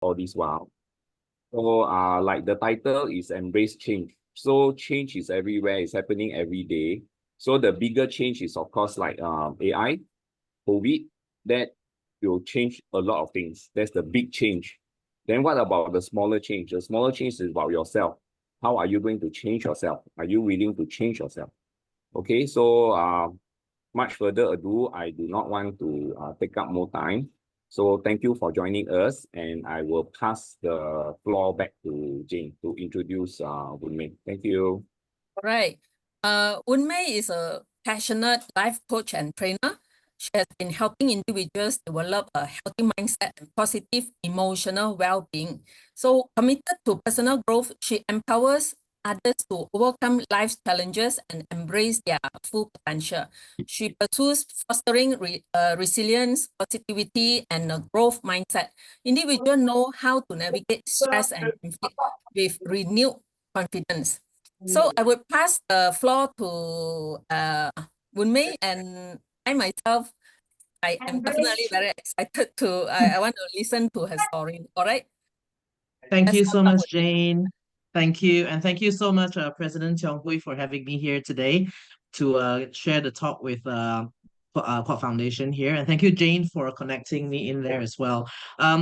all this while. So like the title is Embrace Change. So change is everywhere, it's happening every day. So the bigger change is of course like AI, COVID, that will change a lot of things. That's the big change. Then what about the smaller change? The smaller change is about yourself. How are you going to change yourself? Are you willing to change yourself? Okay, so much further ado, I do not want to take up more time. So thank you for joining us, and I will pass the floor back to Jane to introduce Woon Mei. Thank you. All right. Voon Mei is a passionate life coach and trainer. She has been helping individuals develop a healthy mindset and positive emotional well-being. So committed to personal growth, she empowers others to overcome life's challenges and embrace their full potential. She pursues fostering resilience, positivity, and a growth mindset. Individuals know how to navigate stress and conflict with renewed confidence. So I would pass the floor to Voon Mei, and I myself, I am definitely very excited to, I want to listen to her story. All right, Thank let's you start so out much, with me. Jane. Thank you. And thank you so much, President Cheong Hui, for having me here today to share the talk with Quad Foundation here. And thank you, Jane, for connecting me in there as well.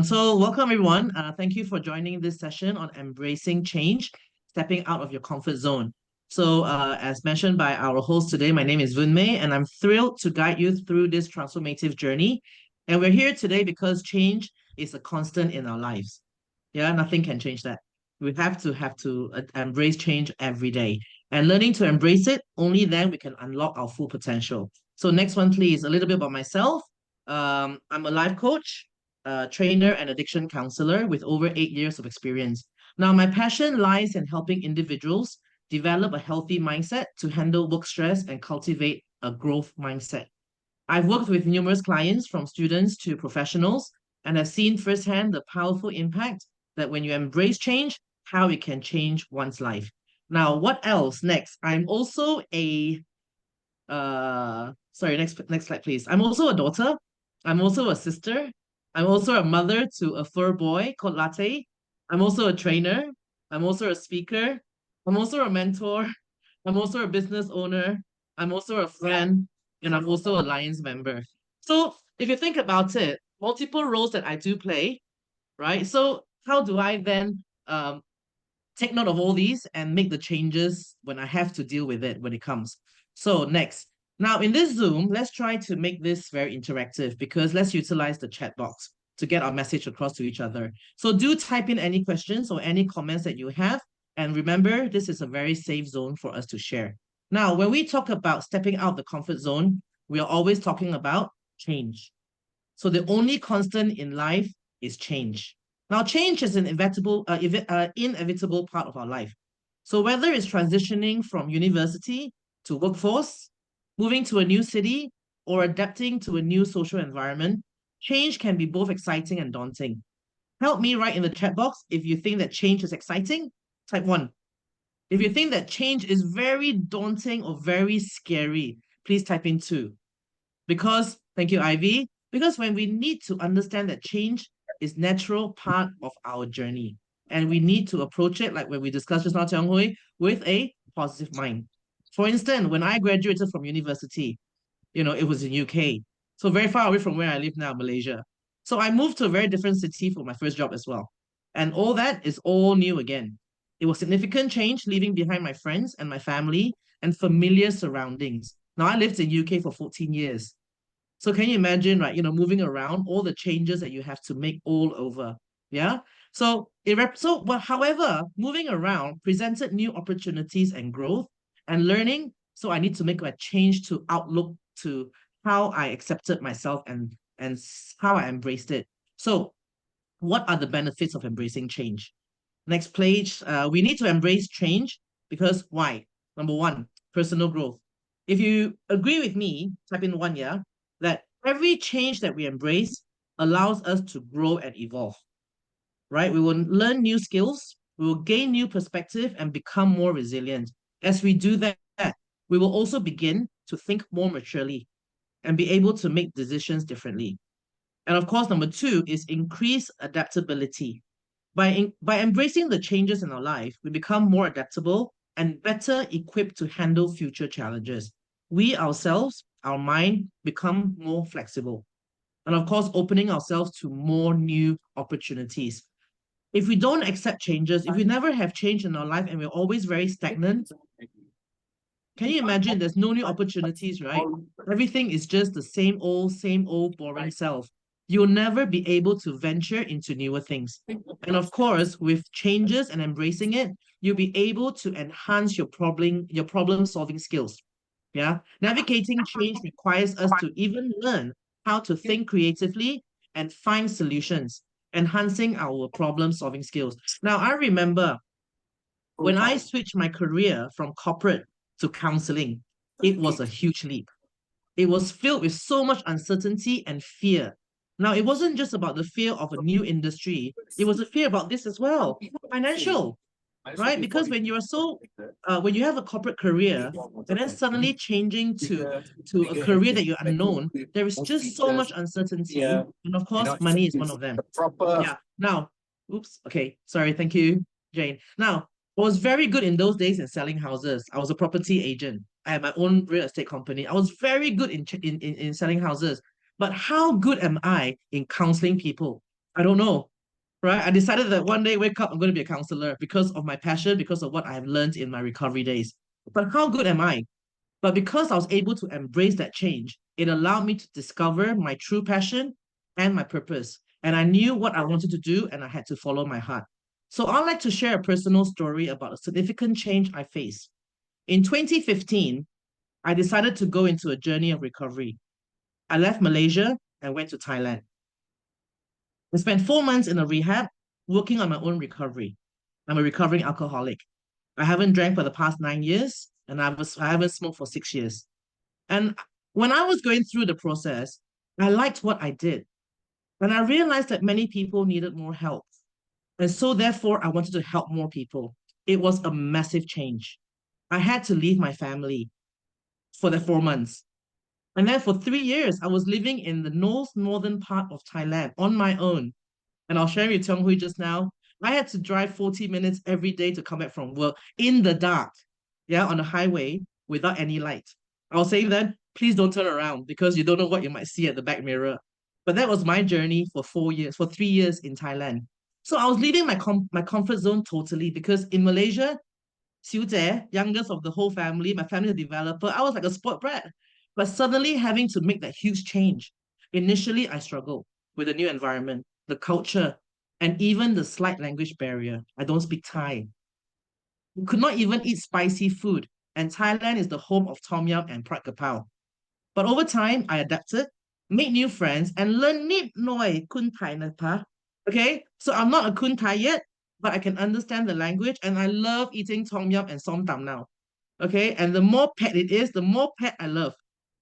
So welcome, everyone. Thank you for joining this session on embracing change, stepping out of your comfort zone. So as mentioned by our host today, my name is Voon Mei, and I'm thrilled to guide you through this transformative journey. And we're here today because change is a constant in our lives. Yeah, nothing can change that. We have to embrace change every day. And learning to embrace it, only then we can unlock our full potential. So next one, please, a little bit about myself. I'm a life coach, trainer, and addiction counselor with over 8 years of experience. Now, my passion lies in helping individuals develop a healthy mindset to handle work stress and cultivate a growth mindset. I've worked with numerous clients, from students to professionals, and have seen firsthand the powerful impact that when you embrace change, how it can change one's life. Now, what else? Next, I'm also a sorry, next slide, please. I'm also a daughter. I'm also a sister. I'm also a mother to a fur boy called Latte. I'm also a trainer. I'm also a speaker. I'm also a mentor. I'm also a business owner. I'm also a friend, and I'm also a Lions member. So if you think about it, multiple roles that I do play, right? So how do I then take note of all these and make the changes when I have to deal with it when it comes? So next, now in this Zoom, let's try to make this very interactive, because let's utilize the chat box to get our message across to each other. So do type in any questions or any comments that you have. And remember, this is a very safe zone for us to share. Now, when we talk about stepping out the comfort zone, we are always talking about change. So the only constant in life is change. Now, change is an inevitable part of our life. So whether it's transitioning from university to workforce, moving to a new city, or adapting to a new social environment, change can be both exciting and daunting. Help me write in the chat box if you think that change is exciting. Type 1. If you think that change is very daunting or very scary, please type in 2. Because, thank you, Ivy, because when we need to understand that change is natural part of our journey, and we need to approach it, like when we discussed just now, Tiong Hui, with a positive mind. For instance, when I graduated from university, it was in UK, so very far away from where I live now, Malaysia. So I moved to a very different city for my first job as well. And all that is all new again. It was significant change, leaving behind my friends and my family and familiar surroundings. Now, I lived in UK for 14 years. So can you imagine, right, moving around, all the changes that you have to make all over? Yeah. But however, moving around presented new opportunities and growth and learning. So I need to make a change to outlook to how I accepted myself and how I embraced it. So what are the benefits of embracing change? Next page, we need to embrace change because why? Number one, personal growth. If you agree with me, type in 1, yeah, that every change that we embrace allows us to grow and evolve, right? We will learn new skills, we will gain new perspective and become more resilient. As we do that, we will also begin to think more maturely and be able to make decisions differently. And of course, number 2 is increase adaptability. By embracing the changes in our life, we become more adaptable and better equipped to handle future challenges. We ourselves, our mind, become more flexible. And of course, opening ourselves to more new opportunities. If we don't accept changes, if we never have change in our life and we're always very stagnant, can you imagine there's no new opportunities, right? Everything is just the same old boring self. You'll never be able to venture into newer things. And of course, with changes and embracing it, you'll be able to enhance your problem solving skills. Yeah. Navigating change requires us to even learn how to think creatively and find solutions, enhancing our problem solving skills. Now, I remember when I switched my career from corporate to counseling, it was a huge leap. It was filled with so much uncertainty and fear. Now, it wasn't just about the fear of a new industry, it was a fear about this as well, financial, right? Because when you have a corporate career and then suddenly changing to a career that you're unknown, there is just so much uncertainty. And of course, money is one of them. Yeah. Now, oops. Okay. Sorry. Thank you, Jane. Now, I was very good in those days in selling houses. I was a property agent. I had my own real estate company. I was very good in selling houses. But how good am I in counseling people? I don't know, right? I decided that one day, wake up, I'm going to be a counselor because of my passion, because of what I have learned in my recovery days. But how good am I? But because I was able to embrace that change, it allowed me to discover my true passion and my purpose. And I knew what I wanted to do, and I had to follow my heart. So I'd like to share a personal story about a significant change I faced. In 2015, I decided to go into a journey of recovery. I left Malaysia and went to Thailand. I spent 4 months in a rehab working on my own recovery. I'm a recovering alcoholic. I haven't drank for the past 9 years, and I haven't smoked for 6 years. And when I was going through the process, I liked what I did. And I realized that many people needed more help. And so therefore, I wanted to help more people. It was a massive change. I had to leave my family for the 4 months. And then for 3 years, I was living in the most northern part of Thailand on my own. And I'll share with Tiong Hui just now. I had to drive 40 minutes every day to come back from work in the dark, yeah, on the highway without any light. I was saying then, please don't turn around because you don't know what you might see at the back mirror. But that was my journey for 4 years, for 3 years in Thailand. So I was leaving my comfort zone totally because in Malaysia, Xiu Jie, youngest of the whole family, my family is a developer, I was like a sport brat. But suddenly having to make that huge change. Initially, I struggled with the new environment, the culture, and even the slight language barrier. I don't speak Thai. We could not even eat spicy food, and Thailand is the home of tom yum and prат kapau. But over time, I adapted, made new friends, and learned nip noi kun Thai na pa. Okay, so I'm not a kun Thai yet, but I can understand the language, and I love eating tom yum and som tam now. Okay, and the more pet it is, the more pet I love,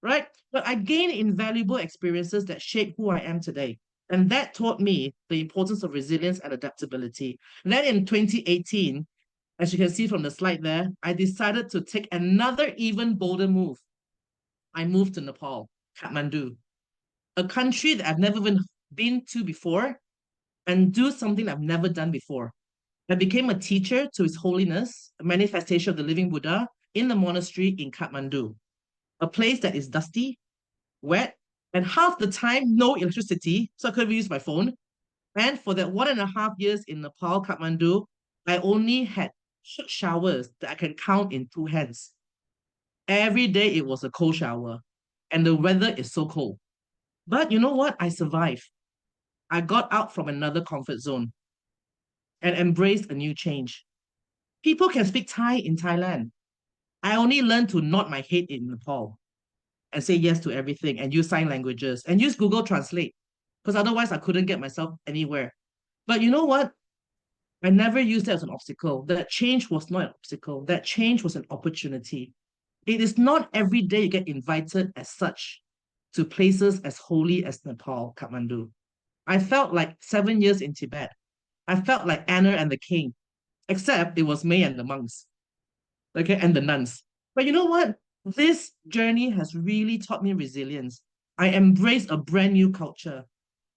right? But I gained invaluable experiences that shape who I am today. And that taught me the importance of resilience and adaptability. Then in 2018, as you can see from the slide there, I decided to take another even bolder move. I moved to Nepal, Kathmandu, a country that I've never even been to before, and do something I've never done before. I became a teacher to His Holiness, a manifestation of the living Buddha, in the monastery in Kathmandu, a place that is dusty, wet, and half the time no electricity, so I couldn't use my phone. And for that 1.5 years in Nepal, Kathmandu, I only had hot showers that I can count in two hands. Every day it was a cold shower, and the weather is so cold. But you know what? I survived. I got out from another comfort zone and embraced a new change. People can speak Thai in Thailand. I only learned to nod my head in Nepal and say yes to everything and use sign languages and use Google Translate because otherwise I couldn't get myself anywhere. But you know what? I never used that as an obstacle. That change was not an obstacle. That change was an opportunity. It is not every day you get invited as such to places as holy as Nepal, Kathmandu. I felt like 7 years in Tibet. I felt like Anna and the king, except it was me and the monks, okay, and the nuns. But you know what? This journey has really taught me resilience. I embraced a brand new culture.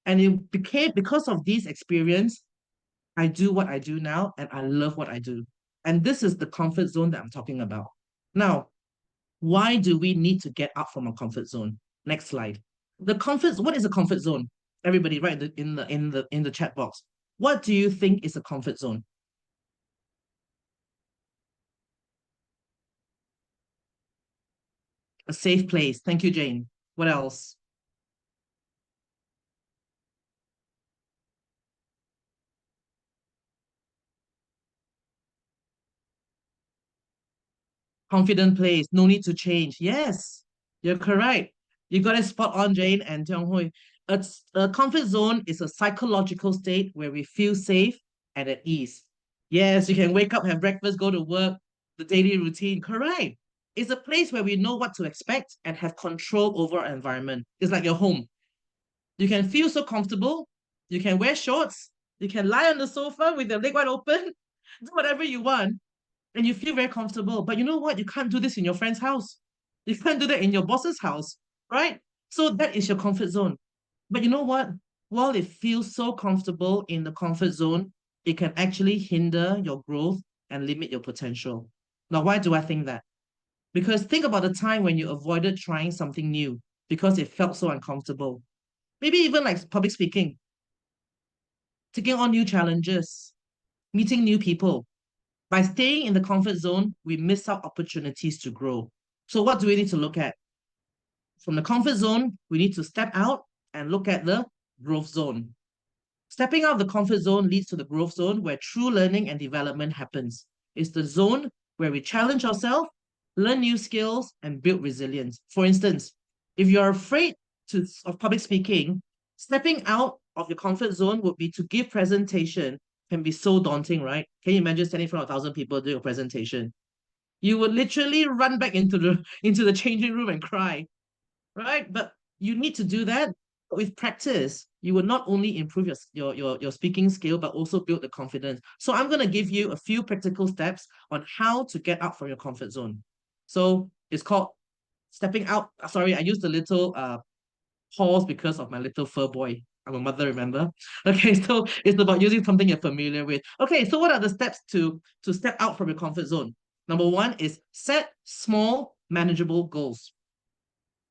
And it became, because of this experience, I do what I do now, and I love what I do. And this is the comfort zone that I'm talking about. Now, why do we need to get out from a comfort zone? Next slide. What is a comfort zone? Everybody, write in the chat box. What do you think is a comfort zone? A safe place. Thank you, Jane. What else? Confident place. No need to change. Yes, you're correct. You got it spot on, Jane and Tiong Hui. A comfort zone is a psychological state where we feel safe and at ease. Yes, you can wake up, have breakfast, go to work, the daily routine. Correct. It's a place where we know what to expect and have control over our environment. It's like your home. You can feel so comfortable. You can wear shorts. You can lie on the sofa with your leg wide open, do whatever you want, and you feel very comfortable. But you know what? You can't do this in your friend's house. You can't do that in your boss's house, right? So that is your comfort zone. But you know what? While it feels so comfortable in the comfort zone, it can actually hinder your growth and limit your potential. Now, why do I think that? Because think about the time when you avoided trying something new because it felt so uncomfortable. Maybe even like public speaking, taking on new challenges, meeting new people. By staying in the comfort zone, we miss out opportunities to grow. So, what do we need to look at? From the comfort zone, we need to step out and look at the growth zone. Stepping out of the comfort zone leads to the growth zone where true learning and development happens. It's the zone where we challenge ourselves, learn new skills, and build resilience. For instance, if you're afraid of public speaking, stepping out of your comfort zone would be to give presentation can be so daunting, right? Can you imagine standing in front of 1,000 people doing a presentation? You would literally run back into the changing room and cry, right? But you need to do that with practice. You will not only improve your speaking skill, but also build the confidence. So I'm going to give you a few practical steps on how to get out from your comfort zone. So it's called stepping out. Sorry, I used a little pause because of my little fur boy. I'm a mother, remember? Okay, so it's about using something you're familiar with. Okay, so what are the steps to step out from your comfort zone? Number one is set small, manageable goals.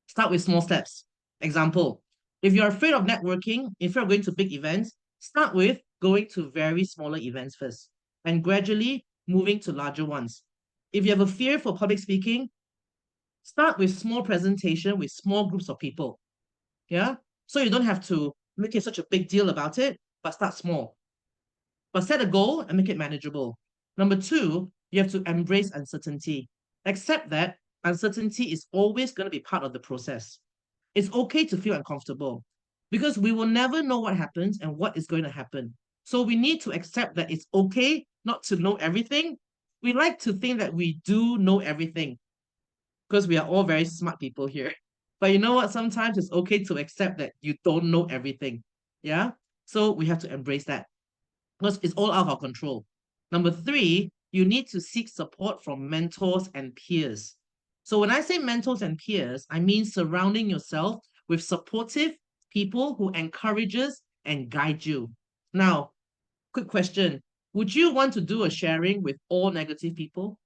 Start with small steps. Example, if you're afraid of networking, if you're going to big events, start with going to very smaller events first and gradually moving to larger ones. If you have a fear for public speaking, start with small presentation with small groups of people. Yeah. So you don't have to make it such a big deal about it, but start small. But set a goal and make it manageable. Number two, you have to embrace uncertainty. Accept that uncertainty is always going to be part of the process. It's okay to feel uncomfortable because we will never know what happens and what is going to happen. So we need to accept that it's okay not to know everything. We like to think that we do know everything because we are all very smart people here. But you know what? Sometimes it's okay to accept that you don't know everything. Yeah. So we have to embrace that because it's all out of our control. Number three, you need to seek support from mentors and peers. So when I say mentors and peers, I mean surrounding yourself with supportive people who encourages and guide you. Now, quick question. Would you want to do a sharing with all negative people?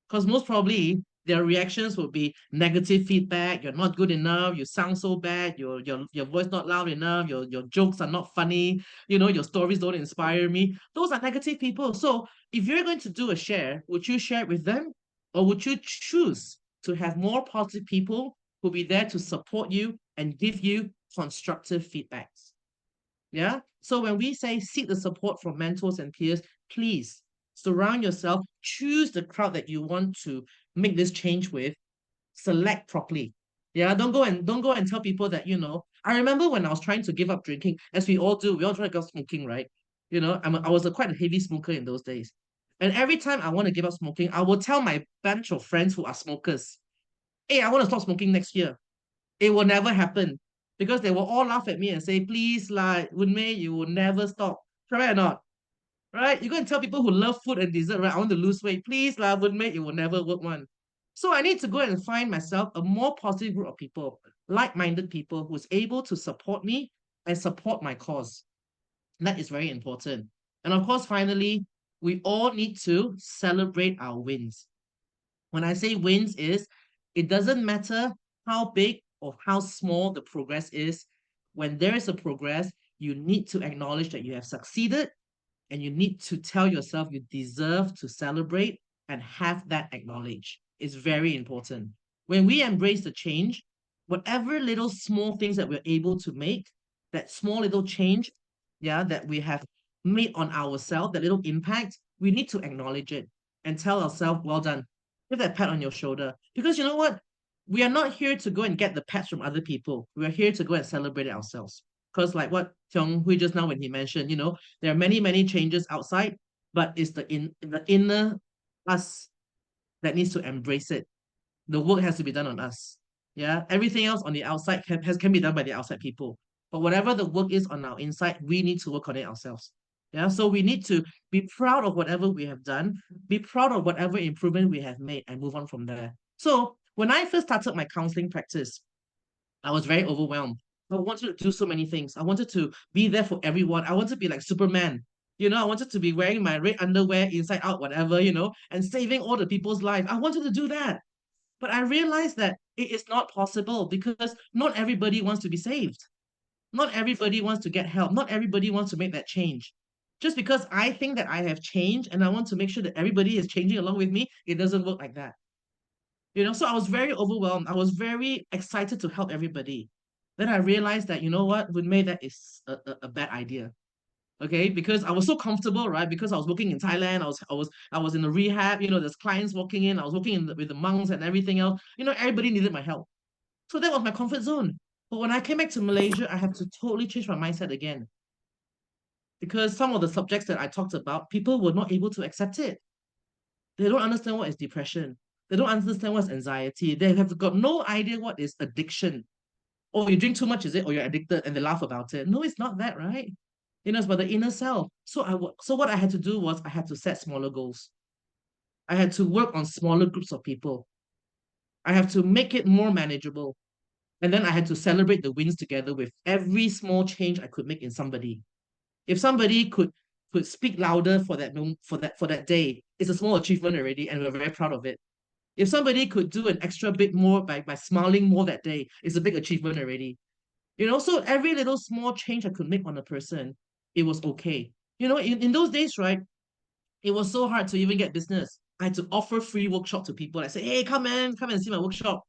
Because most probably their reactions will be negative feedback. You're not good enough. You sound so bad. Your voice not loud enough. Your jokes are not funny. Your stories don't inspire me. Those are negative people. So if you're going to do a share, would you share it with them? Or would you choose to have more positive people who will be there to support you and give you constructive feedbacks? Yeah. So when we say seek the support from mentors and peers, please surround yourself, choose the crowd that you want to make this change with, select properly. Yeah, don't go and tell people that, I remember when I was trying to give up drinking, as we all do, we all try to give up smoking, right? I was quite a heavy smoker in those days. And every time I want to give up smoking, I will tell my bunch of friends who are smokers, hey, I want to stop smoking next year. It will never happen because they will all laugh at me and say, please, like, Voon Mei, you will never stop. Correct or not? Right? You're going to tell people who love food and dessert, right? I want to lose weight. Please, like, Voon Mei, it will never work one. So I need to go and find myself a more positive group of people, like-minded people who's able to support me and support my cause. That is very important. And of course, finally, we all need to celebrate our wins. When I say wins is, it doesn't matter how big or how small the progress is. When there is a progress, you need to acknowledge that you have succeeded, and you need to tell yourself you deserve to celebrate and have that acknowledged. It's very important. When we embrace the change, whatever little small things that we're able to make, that small little change, yeah, that we have made on ourselves, that little impact, we need to acknowledge it and tell ourselves, well done. Give that pat on your shoulder. Because you know what? We are not here to go and get the pats from other people. We are here to go and celebrate it ourselves. Because like what Tiong Hui just now when he mentioned, there are many, many changes outside, but it's the inner us that needs to embrace it. The work has to be done on us. Yeah. Everything else on the outside can be done by the outside people. But whatever the work is on our inside, we need to work on it ourselves. Yeah. So we need to be proud of whatever we have done, be proud of whatever improvement we have made, and move on from there. So when I first started my counseling practice, I was very overwhelmed. I wanted to do so many things. I wanted to be there for everyone. I wanted to be like Superman. I wanted to be wearing my red underwear inside out, whatever, and saving all the people's lives. I wanted to do that. But I realized that it is not possible because not everybody wants to be saved. Not everybody wants to get help. Not everybody wants to make that change. Just because I think that I have changed and I want to make sure that everybody is changing along with me, it doesn't work like that. So I was very overwhelmed. I was very excited to help everybody. Then I realized that, you know what, Voon Mei, that is a bad idea. Okay, because I was so comfortable, right? Because I was working in Thailand, I was in the rehab, there's clients walking in, I was working with the monks and everything else. Everybody needed my help. So that was my comfort zone. But when I came back to Malaysia, I had to totally change my mindset again. Because some of the subjects that I talked about, people were not able to accept it. They don't understand what is depression. They don't understand what's anxiety. They have got no idea what is addiction. Oh, you drink too much, is it? Or you're addicted, and they laugh about it. No, it's not that, right? It's about the inner self. So what I had to do was I had to set smaller goals. I had to work on smaller groups of people. I have to make it more manageable. And then I had to celebrate the wins together with every small change I could make in somebody. If somebody could speak louder for that day, it's a small achievement already, and we're very proud of it. If somebody could do an extra bit more by smiling more that day, it's a big achievement already. So every little small change I could make on a person, it was okay. In those days, right, it was so hard to even get business. I had to offer free workshop to people. I say, hey, come and see my workshop.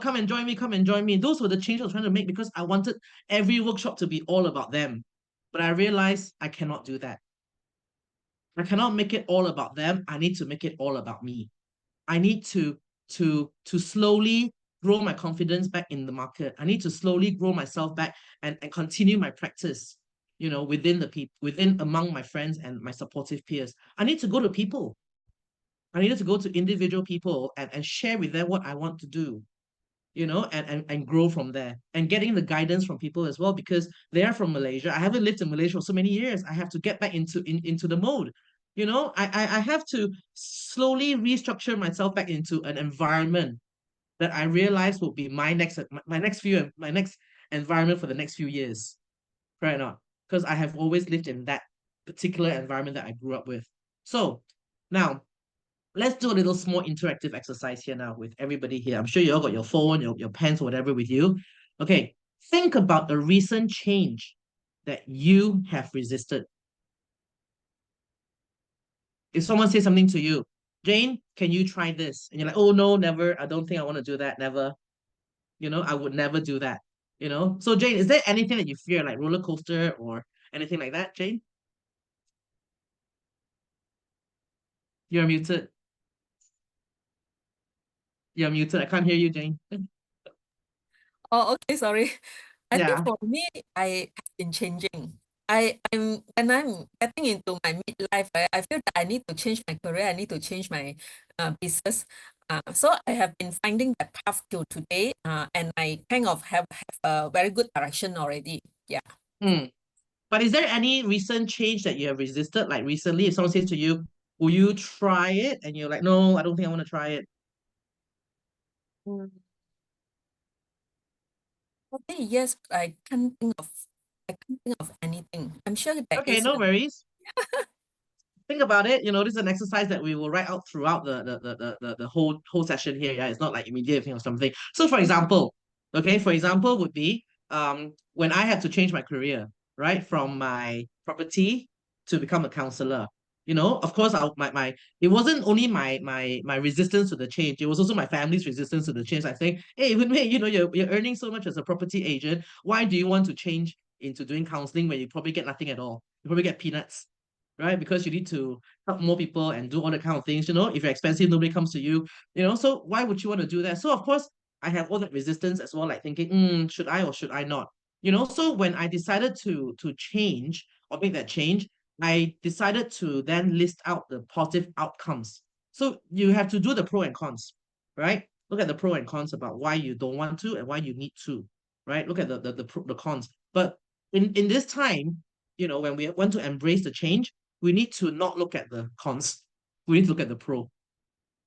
Come and join me, come and join me. Those were the changes I was trying to make because I wanted every workshop to be all about them. But I realized I cannot do that. I cannot make it all about them. I need to make it all about me. I need to slowly grow my confidence back in the market. I need to slowly grow myself back and continue my practice, within the people, within among my friends and my supportive peers. I need to go to people. I needed to go to individual people and share with them what I want to do, and grow from there. And getting the guidance from people as well, because they are from Malaysia. I haven't lived in Malaysia for so many years. I have to get back into the mode. I have to slowly restructure myself back into an environment that I realize will be my next environment for the next few years. Right or not? Because I have always lived in that particular environment that I grew up with. So now let's do a little small interactive exercise here now with everybody here. I'm sure you all got your phone, your pens, or whatever with you. Okay, think about a recent change that you have resisted. If someone says something to you, Jane, can you try this? And you're like, oh no, never. I don't think I want to do that. Never. I would never do that. So Jane, is there anything that you fear, like roller coaster or anything like that, Jane? You're muted. You're muted. I can't hear you, Jane. Oh, okay, sorry. I think Yeah. for me, I have been changing. When I'm getting into my midlife, right, I feel that I need to change my career. I need to change my business. So I have been finding that path till today, and I kind of have a very good direction already. Yeah. Hmm. But is there any recent change that you have resisted? Like recently, if someone says to you, will you try it? And you're like, no, I don't think I want to try it. Mm. Okay, yes, but I can't think of I can't think of anything. I'm sure there Okay, is no one. worries. Think about it. This is an exercise that we will write out throughout the whole session here. Yeah, it's not like immediate thing or something. So, for example, would be when I had to change my career, right, from my property to become a counselor. Of course, it wasn't only my resistance to the change. It was also my family's resistance to the change. I think, hey, Woon Mei, you're earning so much as a property agent. Why do you want to change into doing counseling when you probably get nothing at all? You probably get peanuts, right? Because you need to help more people and do all the kind of things. If you're expensive, nobody comes to you. So why would you want to do that? So of course, I have all that resistance as well, like thinking, should I or should I not? So when I decided to change or make that change, I decided to then list out the positive outcomes. So you have to do the pro and cons, right? Look at the pro and cons about why you don't want to and why you need to, right? Look at the cons. But in this time, when we want to embrace the change, we need to not look at the cons. We need to look at the pro.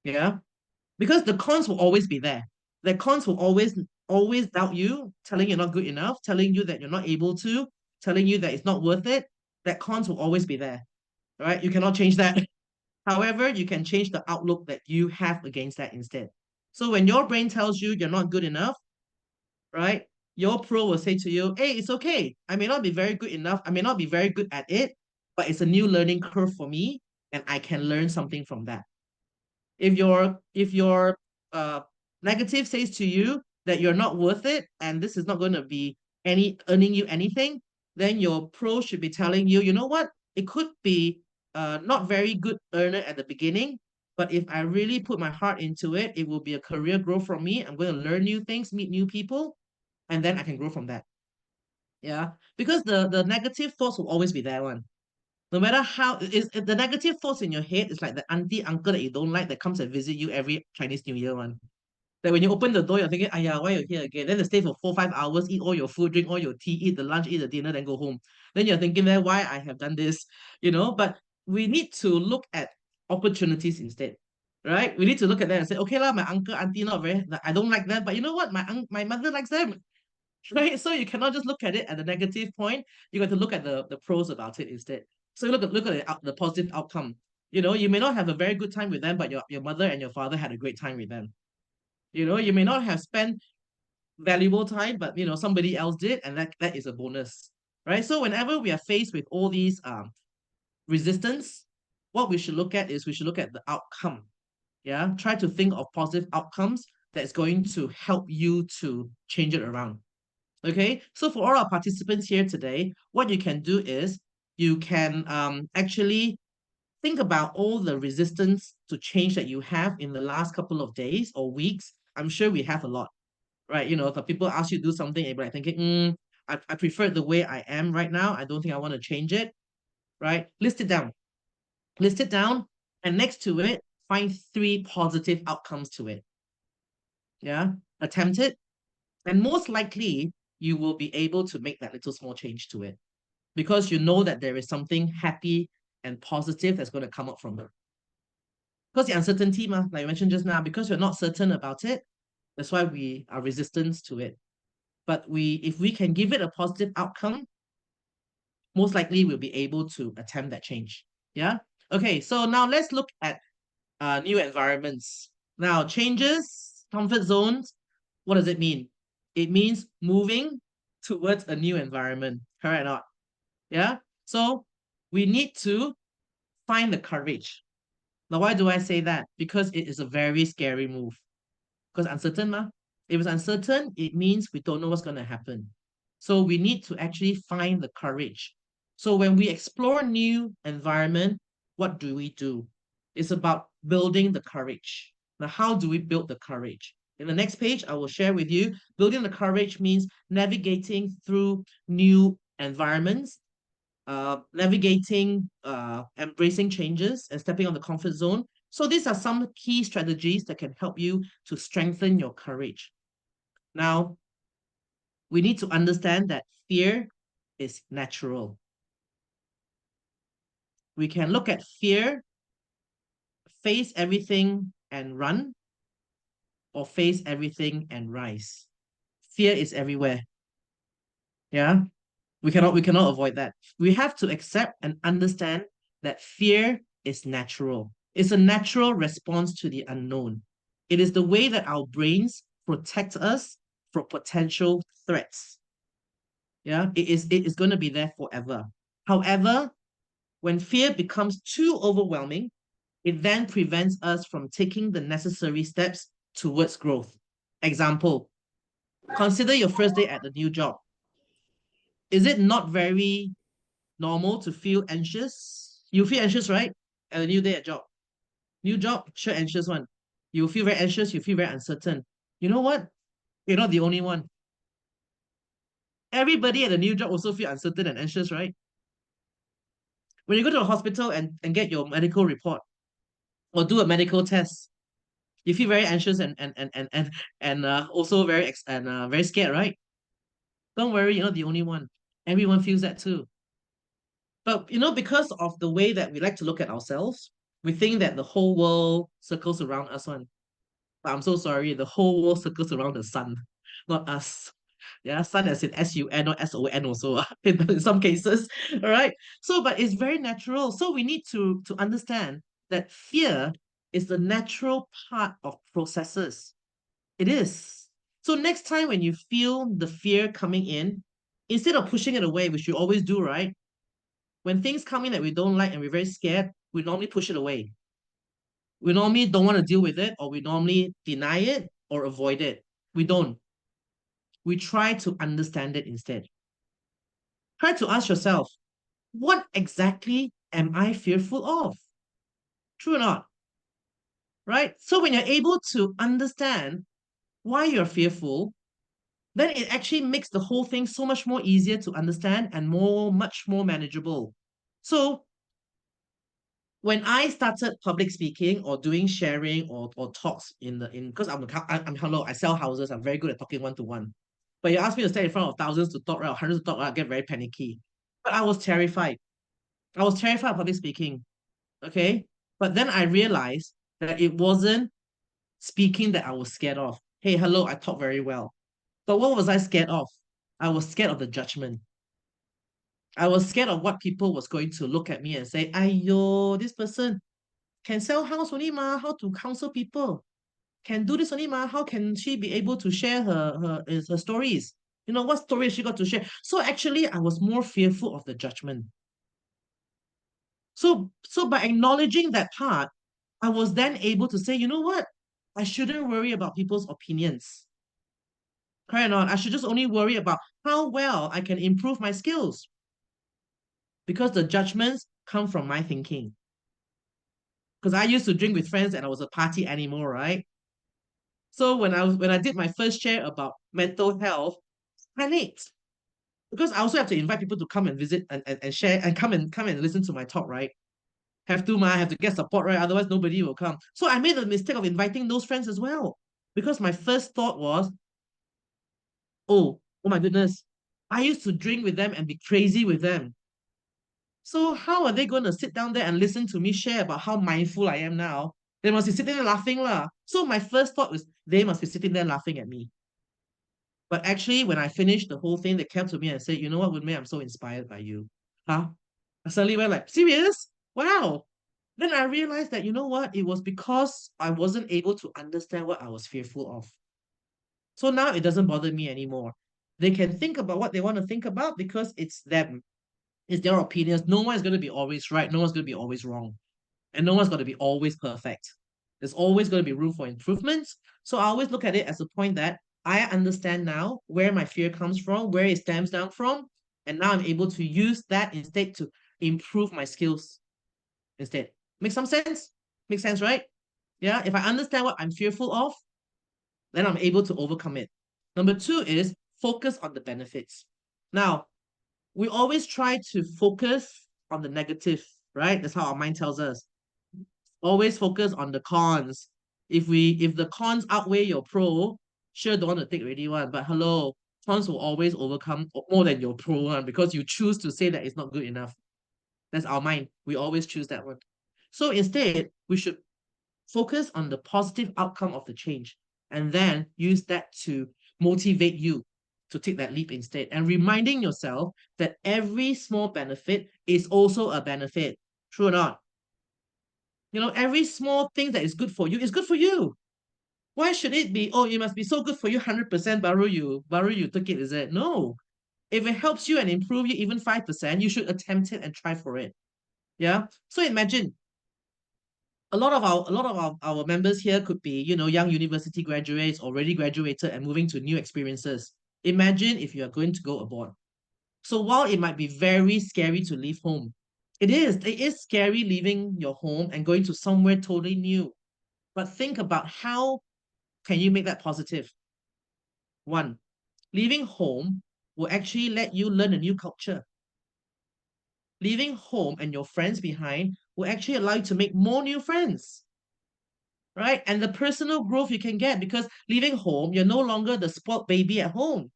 Yeah. Because the cons will always be there. The cons will always doubt you, telling you're not good enough, telling you that you're not able to, telling you that it's not worth it. That cons will always be there. Right? You cannot change that. However, you can change the outlook that you have against that instead. So when your brain tells you you're not good enough, right? Your pro will say to you, hey, it's okay. I may not be very good enough. I may not be very good at it, but it's a new learning curve for me, and I can learn something from that. If your negative says to you that you're not worth it and this is not going to be earning you anything, then your pro should be telling you, you know what? It could be not very good earner at the beginning, but if I really put my heart into it, it will be a career growth for me. I'm going to learn new things, meet new people, and then I can grow from that. Yeah, because the negative thoughts will always be there one. No matter how is the negative thoughts in your head is like the auntie uncle that you don't like that comes and visit you every Chinese New Year one. That when you open the door, you're thinking, "Aya, why you here again?" Then they stay for 4 5 hours, eat all your food, drink all your tea, eat the lunch, eat the dinner, then go home. Then you're thinking, "Then why I have done this?" But we need to look at opportunities instead, right? We need to look at that and say, "Okay lah, my uncle, auntie not very, I don't like them, but you know what? My mother likes them." Right? So you cannot just look at it at the negative point. You got to look at the pros about it instead. So you look at the positive outcome. You may not have a very good time with them, but your mother and your father had a great time with them. You may not have spent valuable time, but somebody else did, and that is a bonus. Right? So whenever we are faced with all these resistance, what we should look at is we should look at the outcome. Yeah. Try to think of positive outcomes that's going to help you to change it around. Okay, so for all our participants here today, what you can do is you can actually think about all the resistance to change that you have in the last couple of days or weeks. I'm sure we have a lot, right? If people ask you to do something, you're like thinking, I prefer the way I am right now. I don't think I want to change it, right? List it down. List it down, and next to it, find 3 positive outcomes to it. Yeah, attempt it, and most likely you will be able to make that little small change to it because you know that there is something happy and positive that's going to come up from it. Because the uncertainty, like I mentioned just now, because you're not certain about it, that's why we are resistant to it. But if we can give it a positive outcome, most likely we'll be able to attempt that change. Yeah. Okay. So now let's look at new environments. Now, changes, comfort zones. What does it mean? It means moving towards a new environment. Correct or not? Yeah. So we need to find the courage. Now, why do I say that? Because it is a very scary move. Because uncertain, ma. If it's uncertain, it means we don't know what's going to happen. So we need to actually find the courage. So when we explore new environment, what do we do? It's about building the courage. Now, how do we build the courage? In the next page, I will share with you, building the courage means navigating through new environments, navigating, embracing changes and stepping on the comfort zone. So these are some key strategies that can help you to strengthen your courage. Now, we need to understand that fear is natural. We can look at fear, face everything and run, or face everything and rise. Fear is everywhere. Yeah. We cannot avoid that. We have to accept and understand that fear is natural. It's a natural response to the unknown. It is the way that our brains protect us from potential threats. Yeah, it is going to be there forever. However, when fear becomes too overwhelming, it then prevents us from taking the necessary steps towards growth. Example, consider your first day at the new job. Is it not very normal to feel anxious? You feel anxious, right? At a new day at job. New job, sure anxious one. You feel very anxious, you feel very uncertain. You know what? You're not the only one. Everybody at a new job also feel uncertain and anxious, right? When you go to a hospital and get your medical report or do a medical test, you feel very anxious and also very scared, right? Don't worry, you're not the only one. Everyone feels that too. But because of the way that we like to look at ourselves, we think that the whole world circles around us one. But I'm so sorry, the whole world circles around the sun, not us. Yeah, sun as in SUN or SON also in some cases. All right. So, but it's very natural. So we need to understand that fear is the natural part of processes. It is. So next time when you feel the fear coming in, instead of pushing it away, which you always do, right? When things come in that we don't like and we're very scared, we normally push it away. We normally don't want to deal with it, or we normally deny it or avoid it. We don't. We try to understand it instead. Try to ask yourself, what exactly am I fearful of? True or not? Right? So when you're able to understand why you're fearful, then it actually makes the whole thing so much more easier to understand and much more manageable. So when I started public speaking or doing sharing or talks because I sell houses, I'm very good at talking one-to-one. But you ask me to stand in front of thousands to talk, right, or hundreds to talk, right, I get very panicky. But I was terrified. I was terrified of public speaking. Okay. But then I realized that it wasn't speaking that I was scared of. Hey, hello, I talk very well. But what was I scared of? I was scared of the judgment. I was scared of what people was going to look at me and say, Ayo, this person can sell house only ma, how to counsel people? Can do this only ma, how can she be able to share her stories? What story she got to share? So actually, I was more fearful of the judgment. So by acknowledging that part, I was then able to say, you know what? I shouldn't worry about people's opinions. Correct or not? I should just only worry about how well I can improve my skills. Because the judgments come from my thinking. Because I used to drink with friends and I was a party animal, right? So when I did my first share about mental health, I panicked. Because I also have to invite people to come and visit and share and come and listen to my talk, right? Have to, I have to get support, right? Otherwise, nobody will come. So I made the mistake of inviting those friends as well. Because my first thought was, oh my goodness, I used to drink with them and be crazy with them. So how are they going to sit down there and listen to me share about how mindful I am now? They must be sitting there laughing lah. So my first thought was, they must be sitting there laughing at me. But actually, when I finished the whole thing, they came to me and said, you know what, Woon Mei, I'm so inspired by you. Huh? I suddenly went like, serious? Wow. Then I realized that, you know what, it was because I wasn't able to understand what I was fearful of. So now it doesn't bother me anymore. They can think about what they want to think about because it's them. It's their opinions. No one is going to be always right. No one's going to be always wrong. And no one's going to be always perfect. There's always going to be room for improvements. So I always look at it as a point that I understand now where my fear comes from, where it stems down from. And now I'm able to use that instead to improve my skills instead. Make some sense? Makes sense, right? Yeah. If I understand what I'm fearful of, then I'm able to overcome it. Number two is focus on the benefits. Now, we always try to focus on the negative, right? That's how our mind tells us. Always focus on the cons. If the cons outweigh your pro, sure don't want to take already one. But hello, cons will always overcome more than your pro one because you choose to say that it's not good enough. That's our mind. We always choose that one. So instead, we should focus on the positive outcome of the change and then use that to motivate you to take that leap instead, and reminding yourself that every small benefit is also a benefit. True or not? You know, every small thing that is good for you is good for you. Why should it be, oh, it must be so good for you 100% baru you took it, is it? No. If it helps you and improve you even 5%, you should attempt it and try for it. Yeah. So imagine a lot of our members here could be, you know, young university graduates, already graduated and moving to new experiences. Imagine if you are going to go abroad. So while it might be very scary to leave home, it is scary leaving your home and going to somewhere totally new. But think about how can you make that positive? One, leaving home will actually let you learn a new culture. Leaving home and your friends behind will actually allow you to make more new friends, right? And the personal growth you can get, because leaving home, you're no longer the spoiled baby at home.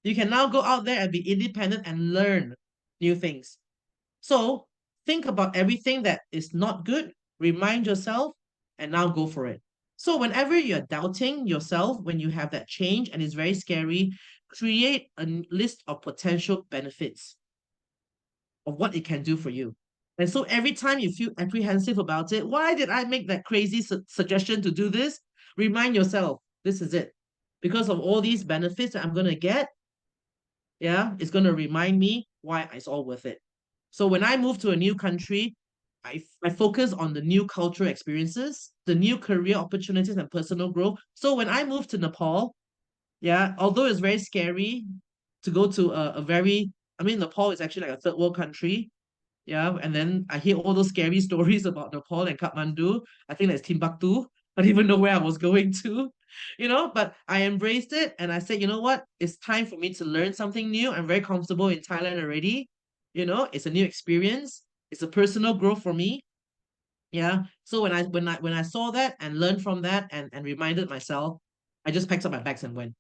You can now go out there and be independent and learn new things. So think about everything that is not good, remind yourself, and now go for it. So whenever you're doubting yourself, when you have that change and it's very scary, create a list of potential benefits of what it can do for you. And so every time you feel apprehensive about it, why did I make that crazy suggestion to do this? Remind yourself, this is it. Because of all these benefits that I'm going to get, yeah, it's going to remind me why it's all worth it. So when I move to a new country, I focus on the new cultural experiences, the new career opportunities and personal growth. So when I moved to Nepal, yeah, although it's very scary to go to a very, I mean, Nepal is actually like a third world country. Yeah, and then I hear all those scary stories about Nepal and Kathmandu. I think that's Timbuktu. I didn't even know where I was going to, you know, but I embraced it and I said, you know what? It's time for me to learn something new. I'm very comfortable in Thailand already. You know, it's a new experience. It's a personal growth for me. Yeah. So when I saw that and learned from that and reminded myself, I just packed up my bags and went.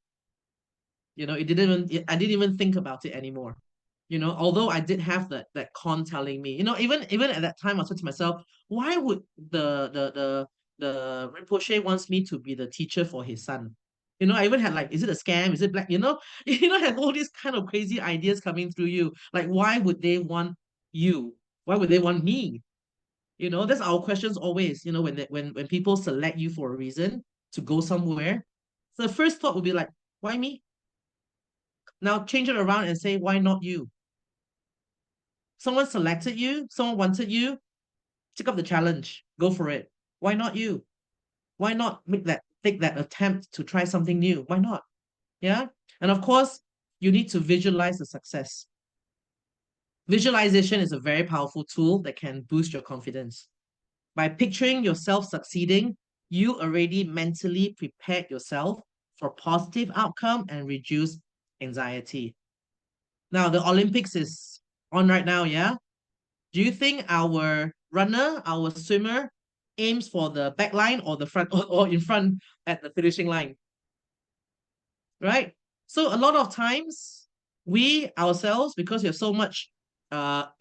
You know, I didn't even think about it anymore. You know, although I did have that con telling me, you know, even at that time I said to myself, why would the Rinpoche wants me to be the teacher for his son? You know, I even had like, is it a scam? Is it black? You know, you know, had all these kind of crazy ideas coming through you. Like, why would they want you? Why would they want me? You know, that's our questions always, you know, when people select you for a reason to go somewhere. So the first thought would be like, why me? Now change it around and say, why not you? Someone selected you, someone wanted you, take up the challenge, go for it. Why not you? Why not take that attempt to try something new? Why not? Yeah. And of course, you need to visualize the success. Visualization is a very powerful tool that can boost your confidence. By picturing yourself succeeding, you already mentally prepared yourself for positive outcome and reduce anxiety. Now, the Olympics is on right now, yeah? Do you think our runner, our swimmer, aims for the back line or the front or in front at the finishing line? Right? So a lot of times we ourselves, because we have so much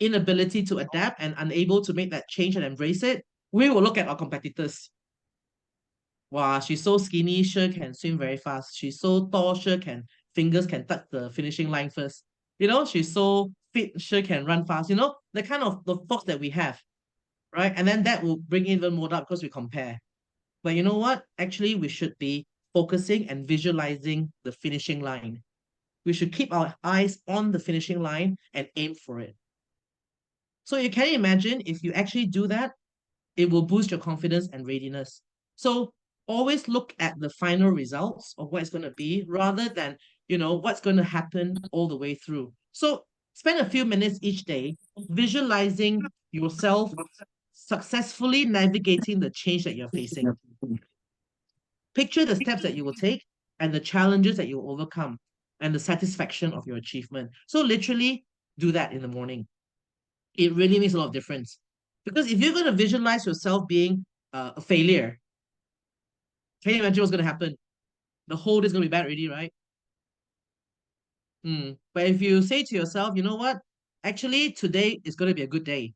inability to adapt and unable to make that change and embrace it, we will look at our competitors. Wow, she's so skinny, sure can swim very fast. She's so tall, sure fingers can touch the finishing line first. You know, she's so fit, sure can run fast. You know, the kind of the thoughts that we have, right? And then that will bring even more doubt because we compare. But you know what? Actually, we should be focusing and visualizing the finishing line. We should keep our eyes on the finishing line and aim for it. So you can imagine if you actually do that, it will boost your confidence and readiness. So always look at the final results of what it's going to be rather than, you know, what's going to happen all the way through. So spend a few minutes each day visualizing yourself successfully navigating the change that you're facing. Picture the steps that you will take and the challenges that you will overcome and the satisfaction of your achievement. So literally do that in the morning. It really makes a lot of difference. Because if you're going to visualize yourself being a failure, can you imagine what's going to happen? The whole day is going to be bad already, right? But if you say to yourself, you know what? Actually, today is going to be a good day.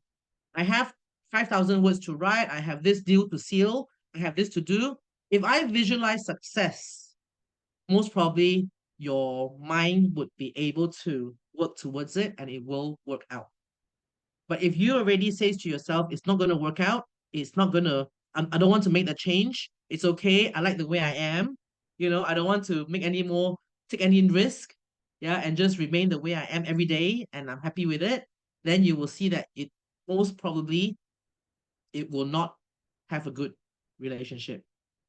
I have 5,000 words to write. I have this deal to seal. I have this to do. If I visualize success, most probably your mind would be able to work towards it and it will work out. But if you already say to yourself, it's not going to work out, it's not going to, I don't want to make the change. It's okay. I like the way I am. I don't want to make any more, take any risk. Yeah. And just remain the way I am every day. And I'm happy with it. Then you will see that it most probably, it will not have a good relationship.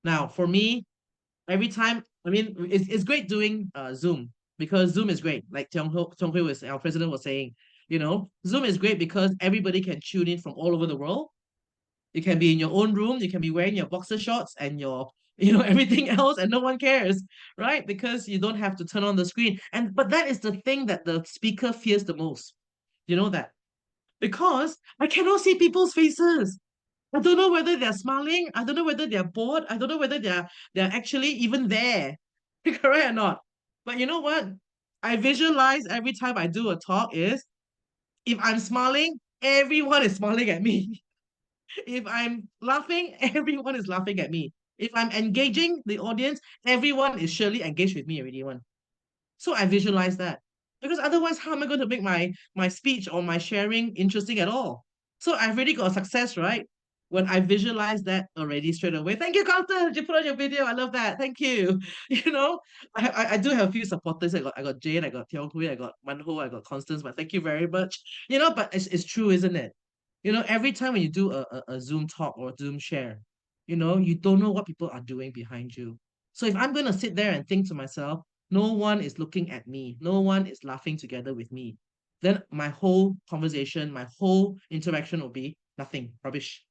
Now, for me, every time, I mean, it's great doing Zoom because Zoom is great. Like Tiong Hui was, our president was saying, Zoom is great because everybody can tune in from all over the world. You can be in your own room, you can be wearing your boxer shorts and your, everything else, and no one cares, right? Because you don't have to turn on the screen. But that is the thing that the speaker fears the most. You know that? Because I cannot see people's faces. I don't know whether they're smiling. I don't know whether they're bored. I don't know whether they're actually even there. Correct or not? But you know what? I visualize every time I do a talk is if I'm smiling, everyone is smiling at me. If I'm laughing, everyone is laughing at me. If I'm engaging the audience, everyone is surely engaged with me already. So I visualize that. Because otherwise, how am I going to make my speech or my sharing interesting at all? So I've already got a success, right? When I visualize that already straight away. Thank you, Carlton. You put on your video. I love that. Thank you. I do have a few supporters. I got Jane, I got Tiong Hui, I got Manho, I got Constance, but thank you very much. But it's true, isn't it? Every time when you do a Zoom talk or Zoom share, you don't know what people are doing behind you. So if I'm gonna sit there and think to myself, no one is looking at me, no one is laughing together with me, then my whole conversation, my whole interaction will be nothing, rubbish.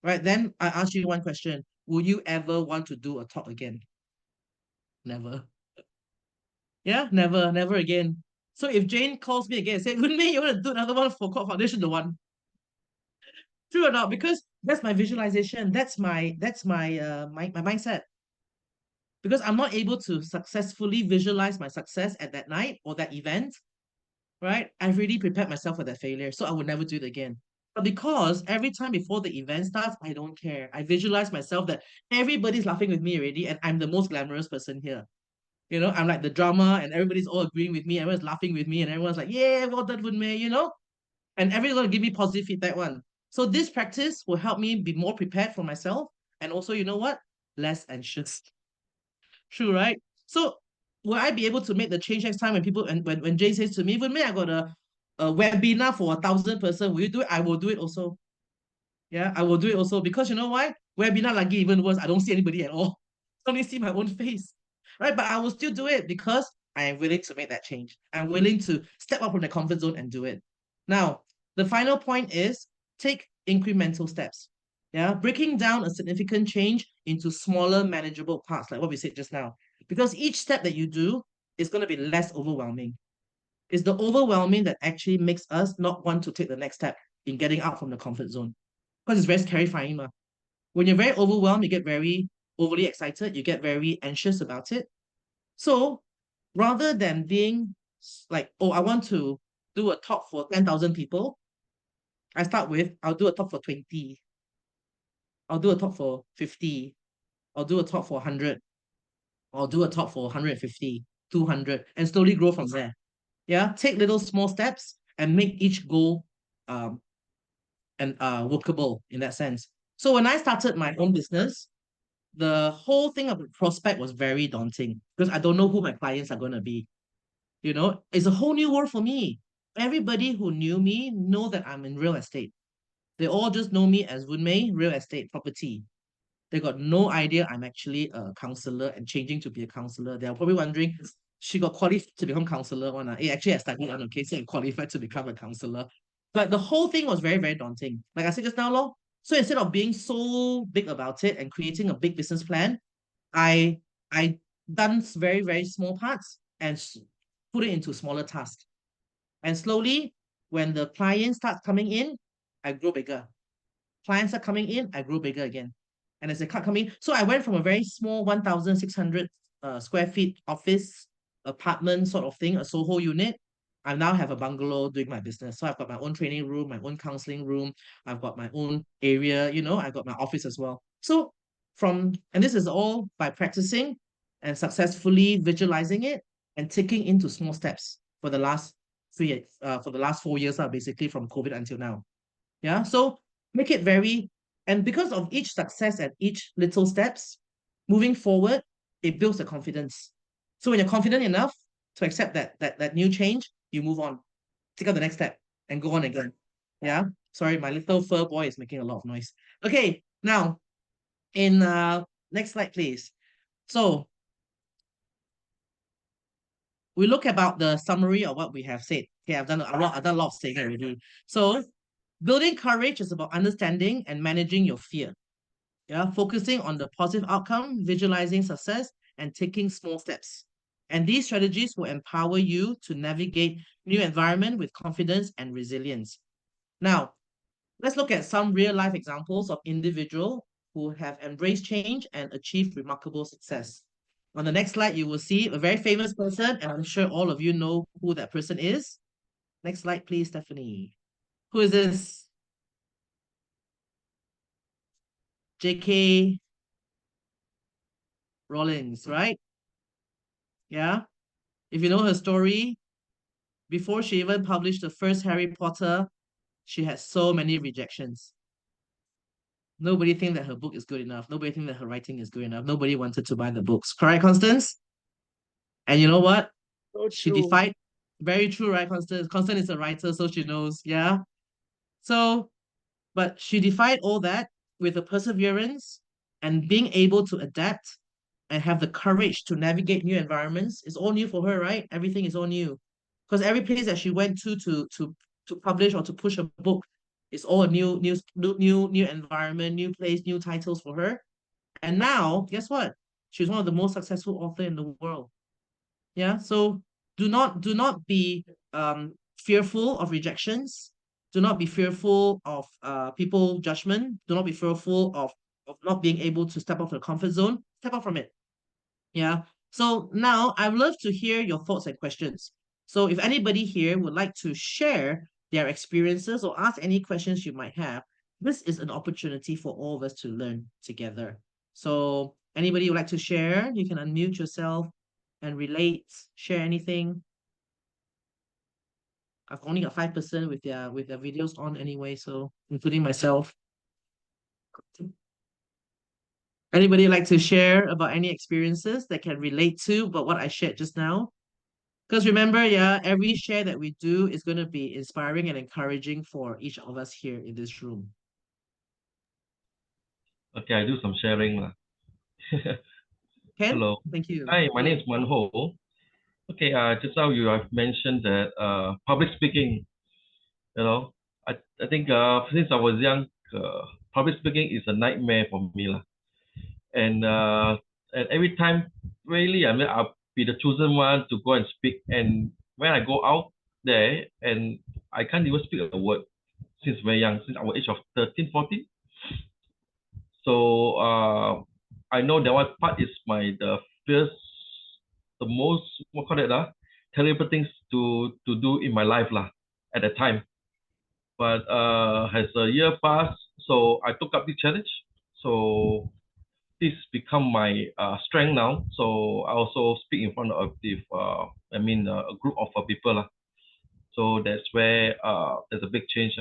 Right? Then I ask you one question. Will you ever want to do a talk again? Never. Yeah, never again. So if Jane calls me again and says, Voon Mei, you want to do another one for Court Foundation, the one? True or not? Because that's my visualization. That's my mindset. Because I'm not able to successfully visualize my success at that night or that event, right? I've really prepared myself for that failure, so I would never do it again. But because every time before the event starts, I don't care. I visualize myself that everybody's laughing with me already, and I'm the most glamorous person here. I'm like the drama, and everybody's all agreeing with me. Everyone's laughing with me, and everyone's like, "Yeah, well done, Voon Mei," And everyone's gonna give me positive feedback. So this practice will help me be more prepared for myself, and also, you know what? Less anxious. True, right? So will I be able to make the change next time when people and when Jay says to me, "Voon Mei, I got a webinar for 1,000 person. Will you do it?" I will do it also. Yeah, I will do it also because you know why? Webinar lagi even worse. I don't see anybody at all. I only see my own face. Right? But I will still do it because I am willing to make that change. I'm willing to step up from the comfort zone and do it. Now, the final point is take incremental steps. Yeah, breaking down a significant change into smaller, manageable parts, like what we said just now. Because each step that you do is going to be less overwhelming. It's the overwhelming that actually makes us not want to take the next step in getting out from the comfort zone. Because it's very terrifying. When you're very overwhelmed, you get very overly excited, you get very anxious about it. So rather than being like, oh, I want to do a talk for 10,000 people, I start with, I'll do a talk for 20. I'll do a talk for 50. I'll do a talk for 100. I'll do a talk for 150, 200, and slowly grow from there. Yeah, take little small steps and make each goal and workable in that sense. So when I started my own business, the whole thing of the prospect was very daunting because I don't know who my clients are going to be. It's a whole new world for me. Everybody who knew me know that I'm in real estate. They all just know me as Voon Mei, real estate property. They got no idea I'm actually a counselor and changing to be a counselor. They're probably wondering, she got qualified to become counselor. Actually, I studied on a case and qualified to become a counselor. But the whole thing was very, very daunting. Like I said just now, lor. So instead of being so big about it and creating a big business plan, I done very, very small parts and put it into smaller tasks. And slowly, when the clients start coming in, I grow bigger. Clients are coming in, I grow bigger again. And as they start coming, so I went from a very small 1,600 square feet office apartment sort of thing, a Soho unit. I now have a bungalow doing my business. So I've got my own training room, my own counseling room. I've got my own area, I've got my office as well. So and this is all by practicing and successfully visualizing it and taking into small steps for the last 4 years, basically from COVID until now. Yeah, so make it very, and because of each success and each little steps, moving forward, it builds the confidence. So when you're confident enough to accept that new change, you move on, take out the next step, and go on again. Yeah, sorry, my little fur boy is making a lot of noise. Okay, now in next slide, please. So we look about the summary of what we have said. Okay, I've done a lot of saying already. So building courage is about understanding and managing your fear. Yeah, focusing on the positive outcome, visualizing success, and taking small steps. And these strategies will empower you to navigate new environment with confidence and resilience. Now, let's look at some real life examples of individuals who have embraced change and achieved remarkable success. On the next slide, you will see a very famous person, and I'm sure all of you know who that person is. Next slide, please, Stephanie. Who is this? J.K. Rowling, right? Yeah. If you know her story, before she even published the first Harry Potter, she had so many rejections. Nobody think that her book is good enough. Nobody think that her writing is good enough. Nobody wanted to buy the books. Correct, Constance? And you know what? So She true. defied, very true, right, Constance? Constance is a writer, so she knows, yeah? So, but she defied all that with a perseverance and being able to adapt and have the courage to navigate new environments. It's all new for her, right? Everything is all new. Because every place that she went to publish or to push a book, it's all a new environment, new place, new titles for her. And now, guess what? She's one of the most successful author in the world. Yeah. So do not be fearful of rejections. Do not be fearful of people judgment. Do not be fearful of not being able to step out of the comfort zone. Step out from it. Yeah. So now I would love to hear your thoughts and questions. So if anybody here would like to share their experiences or ask any questions you might have, this is an opportunity for all of us to learn together. So anybody would like to share, you can unmute yourself and relate, share anything. I've only got 5% with their videos on anyway, so including myself. Anybody like to share about any experiences that can relate to but what I shared just now? Because remember, yeah, every share that we do is going to be inspiring and encouraging for each of us here in this room. Okay, I do some sharing lah. Ken? Hello. Thank you. Hi, my name is Manho. Okay, just now you have mentioned that public speaking, I think since I was young, public speaking is a nightmare for me lah. And every time, really, I mean, I'll be the chosen one to go and speak. And when I go out there, and I can't even speak a word since very young, since our age of 13, 14. So I know that one part is the first, the most, what call it, terrible things to do in my life lah at that time. But as a year passed, so I took up the challenge. So this become my strength now. So I also speak in front of a group of people lah. So that's where there's a big change.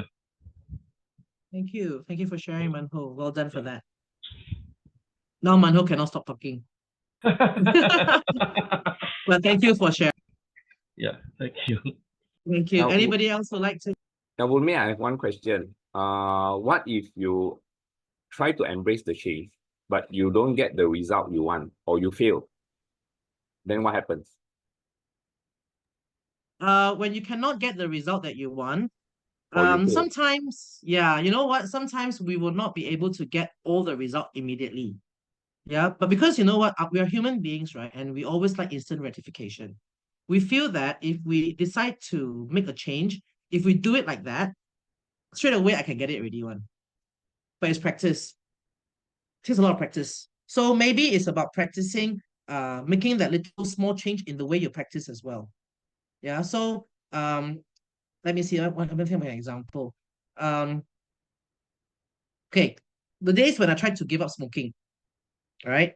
Thank you. Thank you for sharing, Manho. Well done for that. Now Manho cannot stop talking. But thank you for sharing. Yeah, thank you. Thank you. Now, Anybody else would like to? Now, Voon Mei, I have one question. What if you try to embrace the change, but you don't get the result you want, or you fail? Then what happens? When you cannot get the result that you want, Or you fail? sometimes, yeah, you know what? Sometimes we will not be able to get all the result immediately. Yeah, but because you know what, we are human beings, right? And we always like instant gratification. We feel that if we decide to make a change, if we do it like that, straight away I can get it already one. But it's practice. It takes a lot of practice. So maybe it's about practicing, making that little small change in the way you practice as well. Yeah. So let me see. Let me think of an example. Okay, the days when I tried to give up smoking, all right?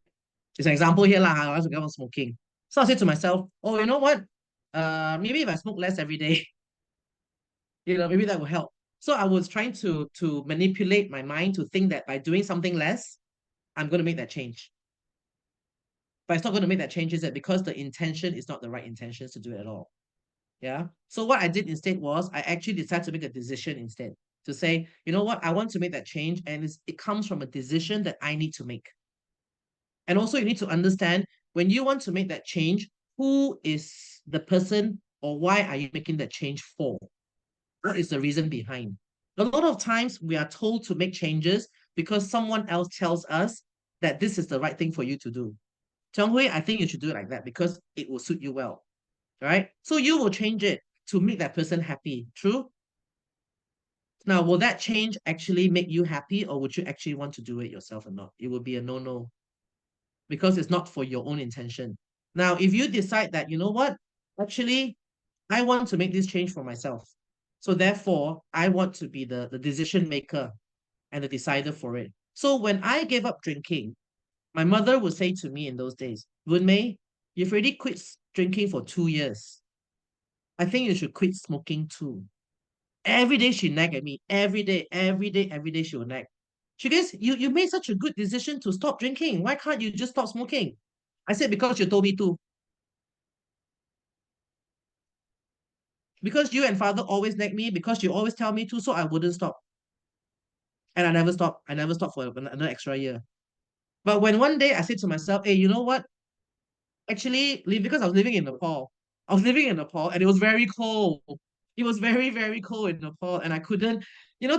It's an example here, lah. I want to get on smoking. So I said to myself, oh, you know what? Maybe if I smoke less every day, maybe that will help. So I was trying to manipulate my mind to think that by doing something less, I'm going to make that change. But it's not going to make that change, is it? Because the intention is not the right intentions to do it at all. Yeah. So what I did instead was I actually decided to make a decision instead to say, you know what, I want to make that change, and it comes from a decision that I need to make. And also, you need to understand when you want to make that change, who is the person or why are you making that change for? What is the reason behind? A lot of times we are told to make changes because someone else tells us that this is the right thing for you to do. Chang Hui, I think you should do it like that because it will suit you well. Right? So you will change it to make that person happy. True? Now, will that change actually make you happy, or would you actually want to do it yourself or not? It would be a no-no because it's not for your own intention. Now, if you decide that, you know what, actually, I want to make this change for myself. So therefore, I want to be the decision maker and the decider for it. So when I gave up drinking, my mother would say to me in those days, Voon Mei, you've already quit drinking for 2 years. I think you should quit smoking too. Every day she nag at me. Every day, every day, every day she will nag. She goes, you made such a good decision to stop drinking. Why can't you just stop smoking? I said, because you told me to. Because you and father always nag me, because you always tell me to, so I wouldn't stop. And I never stopped. I never stopped for another extra year. But when one day I said to myself, hey, you know what? Actually, because I was living in Nepal. I was living in Nepal and it was very cold. It was very, very cold in Nepal, and I couldn't,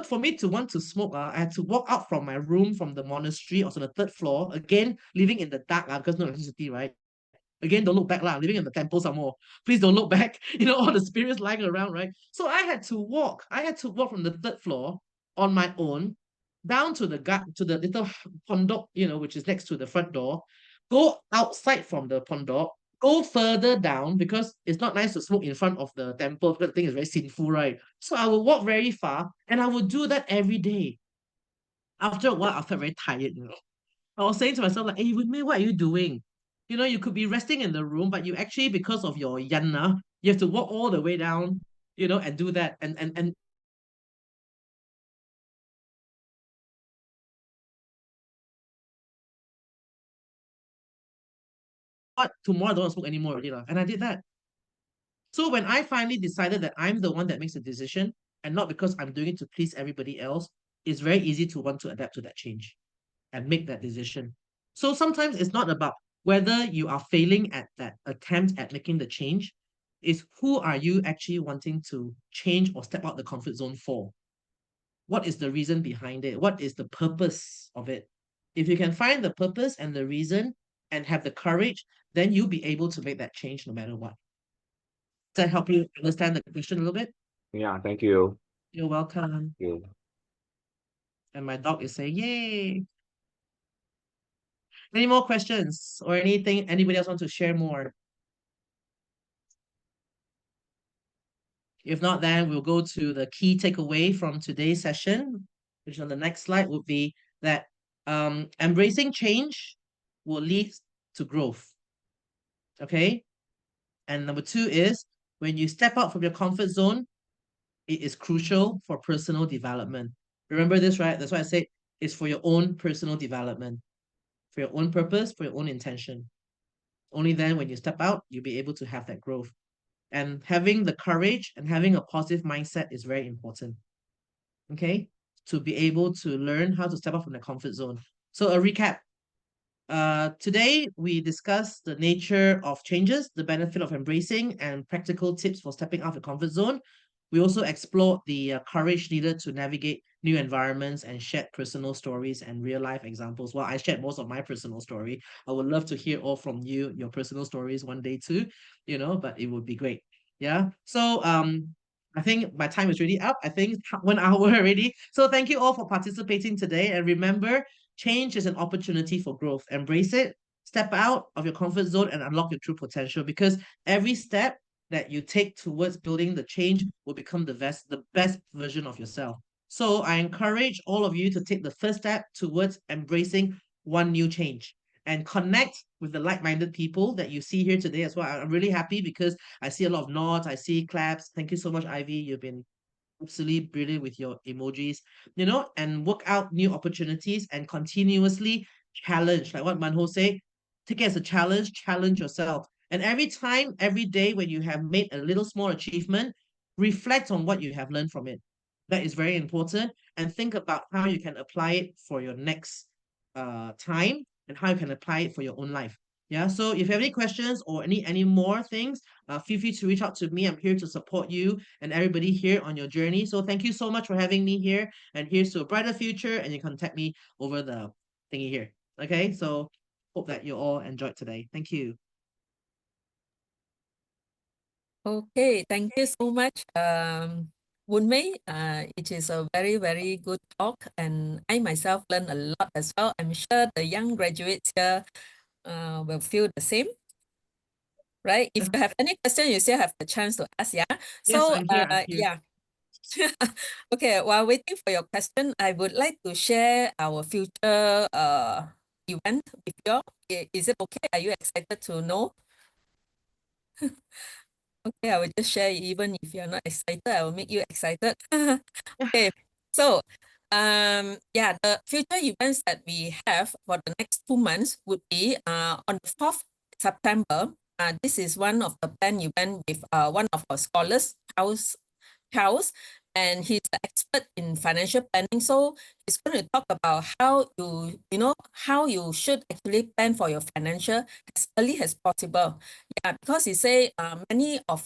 for me to want to smoke, I had to walk out from my room from the monastery. I was on the 3rd floor, again, living in the dark, because no electricity, right? Again, don't look back, living in the temple some more. Please don't look back. All the spirits lying around, right? So I had to walk. I had to walk from the 3rd floor on my own down to the little pondok, which is next to the front door, go outside from the pondok, go further down because it's not nice to smoke in front of the temple because the thing is very sinful, right? So I will walk very far and I would do that every day. After a while, I felt very tired, I was saying to myself, like, hey, Voon Mei, what are you doing? You could be resting in the room, but you actually, because of your yana, you have to walk all the way down, and do that. And what, tomorrow I don't want to smoke anymore already. And I did that. So when I finally decided that I'm the one that makes the decision, and not because I'm doing it to please everybody else, it's very easy to want to adapt to that change and make that decision. So sometimes it's not about whether you are failing at that attempt at making the change, is who are you actually wanting to change or step out the comfort zone for? What is the reason behind it? What is the purpose of it? If you can find the purpose and the reason and have the courage, then you'll be able to make that change no matter what. Does that help you understand the question a little bit? Yeah, thank you. You're welcome. Thank you. And my dog is saying, yay. Any more questions or anything anybody else want to share more? If not, then we'll go to the key takeaway from today's session, which on the next slide would be that embracing change will lead to growth. Okay? And number 2 is when you step out from your comfort zone, it is crucial for personal development. Remember this, right? That's why I said it's for your own personal development, for your own purpose, for your own intention. Only then, when you step out, you'll be able to have that growth. And having the courage and having a positive mindset is very important. Okay? To be able to learn how to step out from the comfort zone. So a recap. Today, we discussed the nature of changes, the benefit of embracing, and practical tips for stepping out of the comfort zone. We also explored the courage needed to navigate new environments and shared personal stories and real-life examples. Well, I shared most of my personal story. I would love to hear all from you, your personal stories one day too, but it would be great. Yeah. So I think my time is really up. I think 1 hour already. So thank you all for participating today. And remember, change is an opportunity for growth. Embrace it, step out of your comfort zone and unlock your true potential, because every step that you take towards building the change will become the best version of yourself. So I encourage all of you to take the first step towards embracing one new change. and connect with the like-minded people that you see here today as well. I'm really happy because I see a lot of nods, I see claps. Thank you so much, Ivy. You've been absolutely brilliant with your emojis, and work out new opportunities and continuously challenge. Like what Manho say, take it as a challenge yourself. And every time, every day when you have made a little small achievement, reflect on what you have learned from it. That is very important. And think about how you can apply it for your next time and how you can apply it for your own life. Yeah. So if you have any questions or any more things, feel free to reach out to me. I'm here to support you and everybody here on your journey. So thank you so much for having me here. And here's to a brighter future. And you contact me over the thingy here. Okay. So hope that you all enjoyed today. Thank you. Okay, thank you so much, Voon Mei. It is a very, very good talk, and I myself learned a lot as well. I'm sure the young graduates here will feel the same, right? If you have any question, you still have the chance to ask, yeah? Yes, So, I'm here. I'm here. yeah. Okay, while waiting for your question, I would like to share our future event with you. Is it okay? Are you excited to know? Okay, I will just share even if you're not excited, I will make you excited. Okay, so yeah, the future events that we have for the next 2 months would be on the 4th September. This is one of the planned event with one of our scholars, Charles, and he's the expert in financial planning. So he's going to talk about how how you should actually plan for your financial as early as possible. Yeah, because he say many of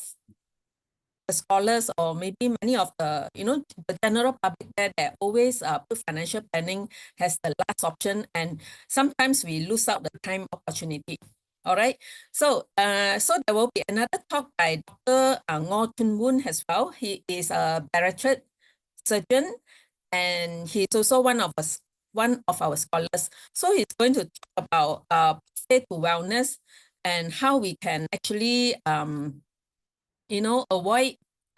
the scholars or maybe many of the the general public there that always put financial planning as the last option, and sometimes we lose out the time opportunity. All right, so so there will be another talk by Dr. Ngo Chun Woon as well. He is a bariatric surgeon, and he's also one of our scholars. So he's going to talk about pathway to wellness and how we can actually avoid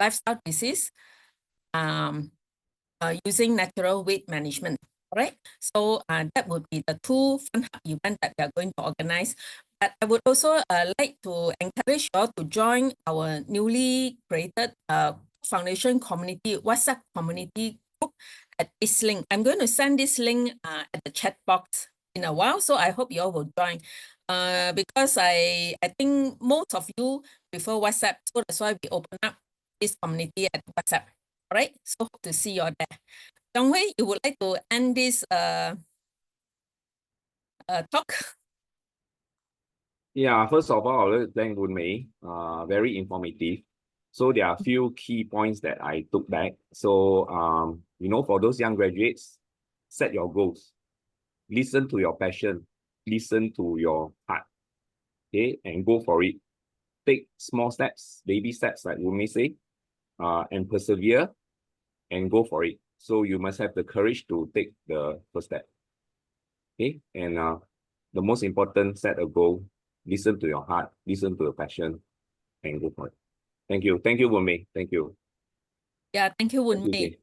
lifestyle disease using natural weight management. All right. So that would be the two fun events that we are going to organize. But I would also like to encourage you all to join our newly created foundation community WhatsApp community group at this link. I'm going to send this link at the chat box in a while. So I hope you all will join. Because I think most of you prefer WhatsApp, so that's why we open up this community at WhatsApp. All right, so hope to see you all there. Dong Hui, you would like to end this talk? Yeah, first of all, I would like to thank Voon Mei. Very informative. So there are a few key points that I took back. So for those young graduates, set your goals. Listen to your passion. Listen to your heart. Okay, and go for it. Take small steps, baby steps, like Voon Mei say, and persevere and go for it. So you must have the courage to take the first step. Okay, and the most important, set a goal. Listen to your heart, listen to your passion, and go for it. Thank you. Thank you, Voon Mei. Thank you. Yeah, thank you, Voon Mei.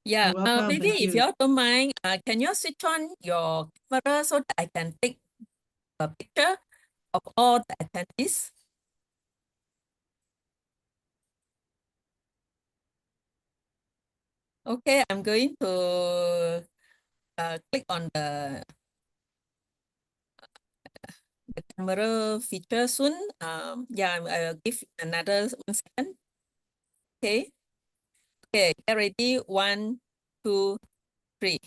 Yeah, You're welcome. maybe Thank if you. you all don't mind, can you switch on your camera so that I can take a picture of all the attendees? Okay, I'm going to click on the camera feature soon. Yeah, I'll give another 1 second. Okay. Okay, get ready. 1, 2, 3.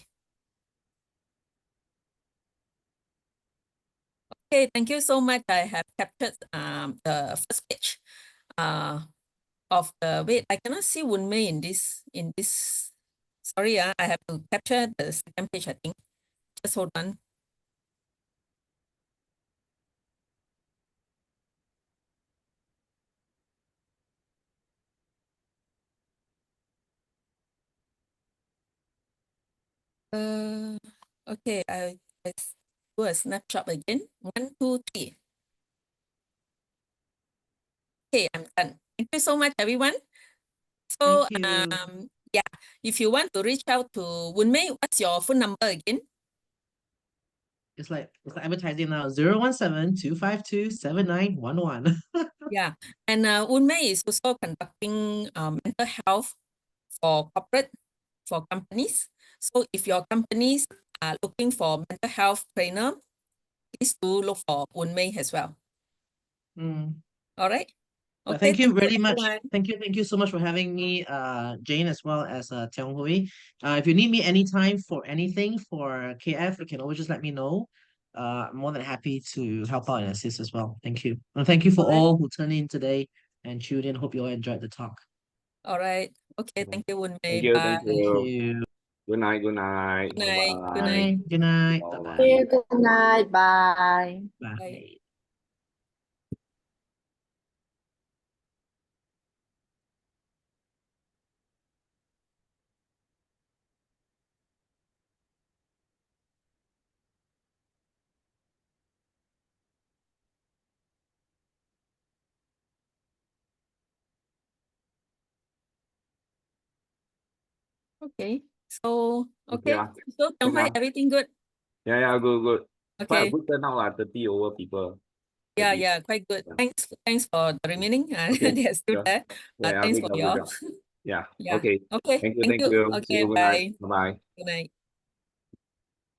Okay, thank you so much. I have captured the first page of the wait. I cannot see Voon Mei in this sorry, I have to capture the second page, I think. Just hold on. Okay, let's do a snapshot again. 1, 2, 3. Okay, I'm done. Thank you so much, everyone. So Thank you. yeah, if you want to reach out to Voon Mei, what's your phone number again? It's like advertising now. 017-252-7911. Yeah. And Woon Mei is also conducting mental health for corporate, for companies. So if your companies are looking for mental health trainer, please do look for Woon Mei as well. All right. But Okay, thank you really much. everyone. Thank you so much for having me, Jane, as well as Tiong Hui. If you need me anytime for anything for KF, you can always just let me know. I'm more than happy to help out and assist as well. Thank you. And thank you for All right. all who tuned in today and tuned in. Hope you all enjoyed the talk. All right. Okay, thank you, Woon Mei. Thank you. Bye. Thank Thank you. you. Good night. Good night. Good night. Good Bye. night. Good night. Bye. Bye-bye. Good night. Bye. Bye. Bye. Okay. So, Okay. okay. So, Tiong Hui, Yeah. everything good? Yeah, good, good. Quite a Okay. good turnout, 30 over people. Yeah, 30. yeah, quite good. Yeah. Thanks for the remaining. Okay. They're still Yeah. there. Yeah, Thanks good for job, good y'all. job. Yeah. Yeah. Okay. Okay. Thank you. Thank Thank you. you. See Okay. you. Good night. Bye. Bye-bye. Good night.